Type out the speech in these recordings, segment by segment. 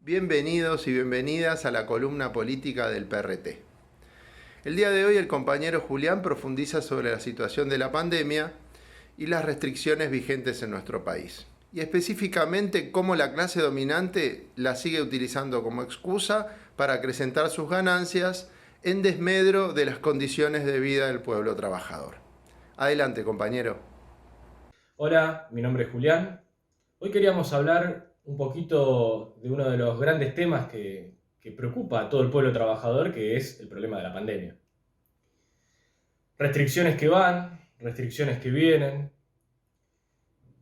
Bienvenidos y bienvenidas a la columna política del PRT. El día de hoy el compañero Julián profundiza sobre la situación de la pandemia y las restricciones vigentes en nuestro país. Y específicamente cómo la clase dominante la sigue utilizando como excusa para acrecentar sus ganancias en desmedro de las condiciones de vida del pueblo trabajador. Adelante, compañero. Hola, mi nombre es Julián. Hoy queríamos hablar un poquito de uno de los grandes temas que preocupa a todo el pueblo trabajador, que es el problema de la pandemia. Restricciones que van, restricciones que vienen,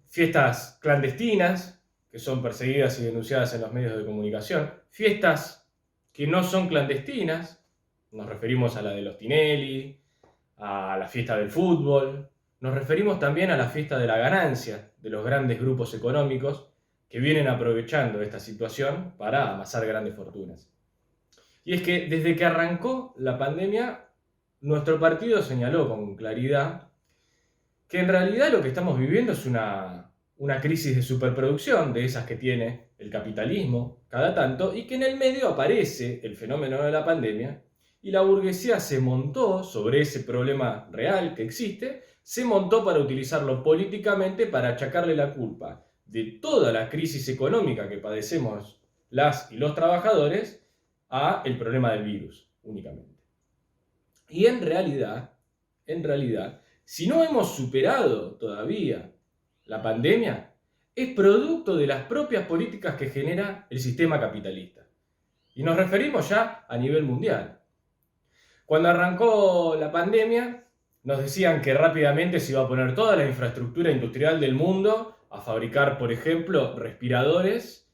fiestas clandestinas que son perseguidas y denunciadas en los medios de comunicación, fiestas que no son clandestinas, nos referimos a la de los Tinelli, a la fiesta del fútbol, nos referimos también a la fiesta de la ganancia de los grandes grupos económicos que vienen aprovechando esta situación para amasar grandes fortunas. Y es que desde que arrancó la pandemia, nuestro partido señaló con claridad que en realidad lo que estamos viviendo es una crisis de superproducción, de esas que tiene el capitalismo cada tanto, y que en el medio aparece el fenómeno de la pandemia, y la burguesía se montó sobre ese problema real que existe, se montó para utilizarlo políticamente para achacarle la culpa de toda la crisis económica que padecemos las y los trabajadores a el problema del virus únicamente. Y en realidad, si no hemos superado todavía la pandemia, es producto de las propias políticas que genera el sistema capitalista. Y nos referimos ya a nivel mundial. Cuando arrancó la pandemia, nos decían que rápidamente se iba a poner toda la infraestructura industrial del mundo a fabricar, por ejemplo, respiradores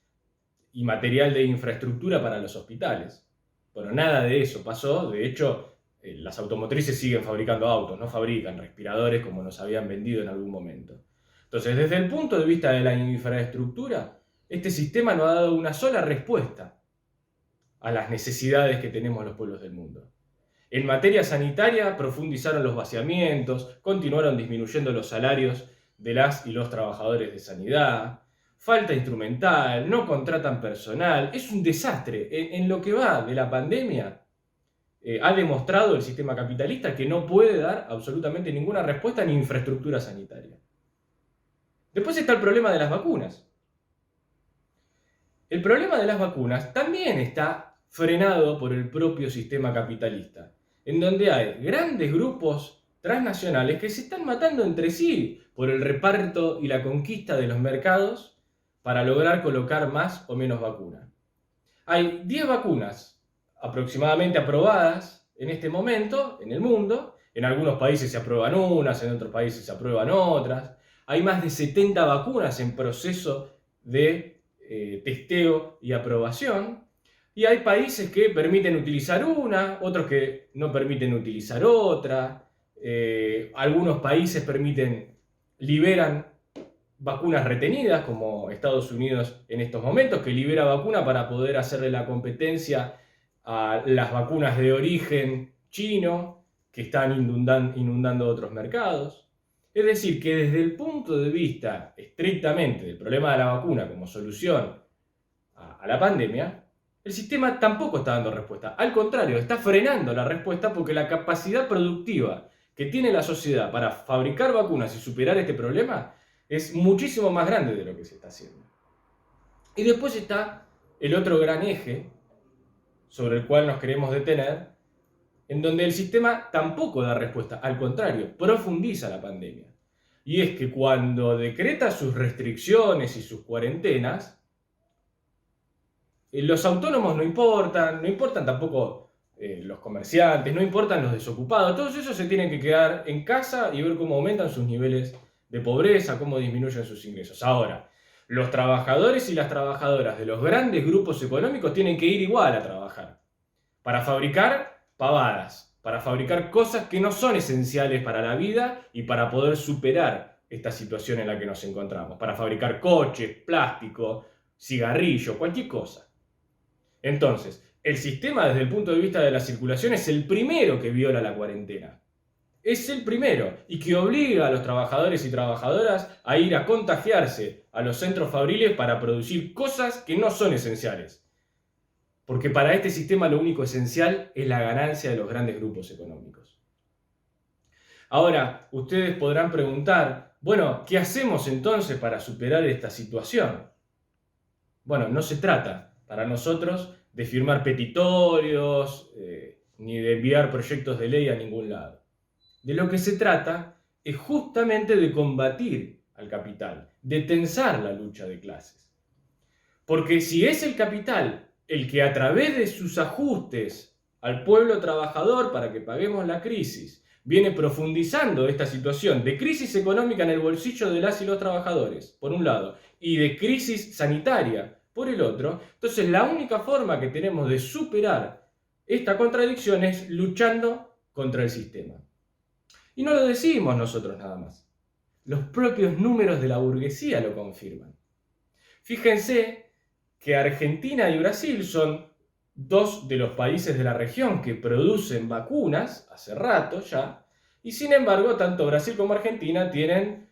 y material de infraestructura para los hospitales. Bueno, nada de eso pasó. De hecho, las automotrices siguen fabricando autos, no fabrican respiradores como nos habían vendido en algún momento. Entonces, desde el punto de vista de la infraestructura, este sistema no ha dado una sola respuesta a las necesidades que tenemos los pueblos del mundo. En materia sanitaria, profundizaron los vaciamientos, continuaron disminuyendo los salarios de las y los trabajadores de sanidad, falta instrumental, no contratan personal, es un desastre. En lo que va de la pandemia, ha demostrado el sistema capitalista que no puede dar absolutamente ninguna respuesta ni infraestructura sanitaria. Después está el problema de las vacunas. El problema de las vacunas también está frenado por el propio sistema capitalista, en donde hay grandes grupos transnacionales que se están matando entre sí por el reparto y la conquista de los mercados para lograr colocar más o menos vacunas. Hay 10 vacunas aproximadamente aprobadas en este momento en el mundo. En algunos países se aprueban unas, en otros países se aprueban otras. Hay más de 70 vacunas en proceso de testeo y aprobación. Y hay países que permiten utilizar una, otros que no permiten utilizar otra. Algunos países liberan vacunas retenidas, como Estados Unidos en estos momentos, que libera vacuna para poder hacerle la competencia a las vacunas de origen chino, que están inundando otros mercados. Es decir, que desde el punto de vista estrictamente del problema de la vacuna como solución a la pandemia, el sistema tampoco está dando respuesta. Al contrario, está frenando la respuesta porque la capacidad productiva que tiene la sociedad para fabricar vacunas y superar este problema es muchísimo más grande de lo que se está haciendo. Y después está el otro gran eje sobre el cual nos queremos detener, en donde el sistema tampoco da respuesta, al contrario, profundiza la pandemia. Y es que cuando decreta sus restricciones y sus cuarentenas, los autónomos no importan tampoco los comerciantes, no importan los desocupados, todos esos se tienen que quedar en casa y ver cómo aumentan sus niveles de pobreza, cómo disminuyen sus ingresos. Ahora, los trabajadores y las trabajadoras de los grandes grupos económicos tienen que ir igual a trabajar, para fabricar pavadas, para fabricar cosas que no son esenciales para la vida y para poder superar esta situación en la que nos encontramos, para fabricar coches, plástico, cigarrillos, cualquier cosa. Entonces, el sistema desde el punto de vista de la circulación es el primero que viola la cuarentena. Es el primero y que obliga a los trabajadores y trabajadoras a ir a contagiarse a los centros fabriles para producir cosas que no son esenciales. porque para este sistema lo único esencial es la ganancia de los grandes grupos económicos. Ahora, ustedes podrán preguntar, bueno, ¿qué hacemos entonces para superar esta situación? Bueno, no se trata para nosotros de firmar petitorios, ni de enviar proyectos de ley a ningún lado. De lo que se trata es justamente de combatir al capital, de tensar la lucha de clases. Porque si es el capital el que a través de sus ajustes al pueblo trabajador para que paguemos la crisis, viene profundizando esta situación de crisis económica en el bolsillo de las y los trabajadores, por un lado, y de crisis sanitaria, por el otro, entonces la única forma que tenemos de superar esta contradicción es luchando contra el sistema. Y no lo decimos nosotros nada más. Los propios números de la burguesía lo confirman. Fíjense que Argentina y Brasil son dos de los países de la región que producen vacunas hace rato ya, y sin embargo tanto Brasil como Argentina tienen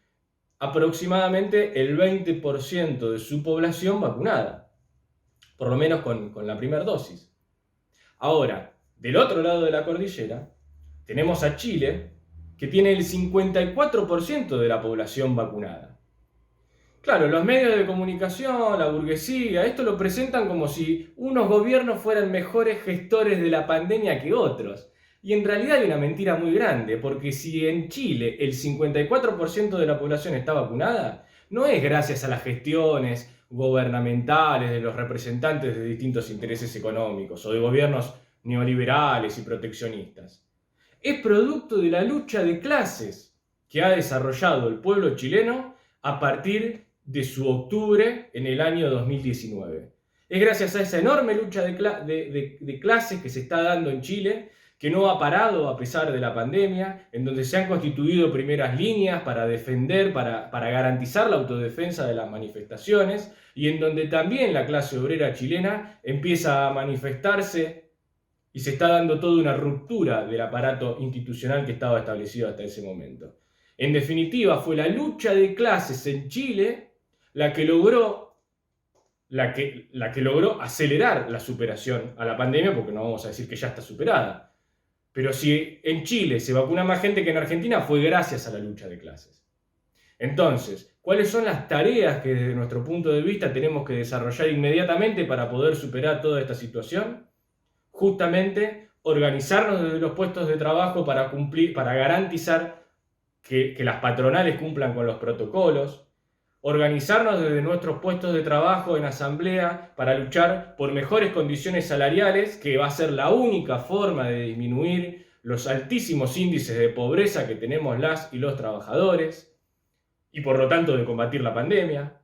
aproximadamente el 20% de su población vacunada, por lo menos con la primera dosis. Ahora, del otro lado de la cordillera, tenemos a Chile, que tiene el 54% de la población vacunada. Claro, los medios de comunicación, la burguesía, esto lo presentan como si unos gobiernos fueran mejores gestores de la pandemia que otros. Y en realidad hay una mentira muy grande, porque si en Chile el 54% de la población está vacunada, no es gracias a las gestiones gubernamentales de los representantes de distintos intereses económicos o de gobiernos neoliberales y proteccionistas. Es producto de la lucha de clases que ha desarrollado el pueblo chileno a partir de su octubre en el año 2019. Es gracias a esa enorme lucha de clases que se está dando en Chile, que no ha parado a pesar de la pandemia, en donde se han constituido primeras líneas para defender, para garantizar la autodefensa de las manifestaciones, y en donde también la clase obrera chilena empieza a manifestarse y se está dando toda una ruptura del aparato institucional que estaba establecido hasta ese momento. En definitiva, fue la lucha de clases en Chile la que logró acelerar la superación a la pandemia, porque no vamos a decir que ya está superada. Pero si en Chile se vacuna más gente que en Argentina, fue gracias a la lucha de clases. Entonces, ¿cuáles son las tareas que desde nuestro punto de vista tenemos que desarrollar inmediatamente para poder superar toda esta situación? Justamente organizarnos desde los puestos de trabajo para garantizar que las patronales cumplan con los protocolos, organizarnos desde nuestros puestos de trabajo en asamblea para luchar por mejores condiciones salariales, que va a ser la única forma de disminuir los altísimos índices de pobreza que tenemos las y los trabajadores, y por lo tanto de combatir la pandemia.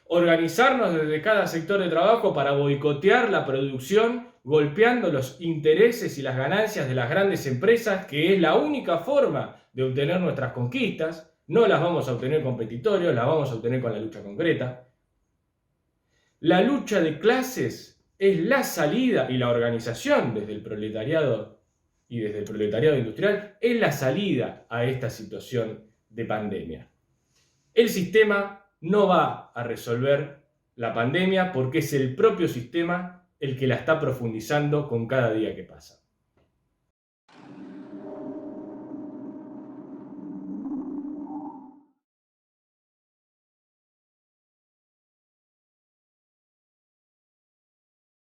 Organizarnos desde cada sector de trabajo para boicotear la producción, golpeando los intereses y las ganancias de las grandes empresas, que es la única forma de obtener nuestras conquistas. No las vamos a obtener con petitorios, las vamos a obtener con la lucha concreta. La lucha de clases es la salida, y la organización desde el proletariado y desde el proletariado industrial es la salida a esta situación de pandemia. El sistema no va a resolver la pandemia porque es el propio sistema el que la está profundizando con cada día que pasa.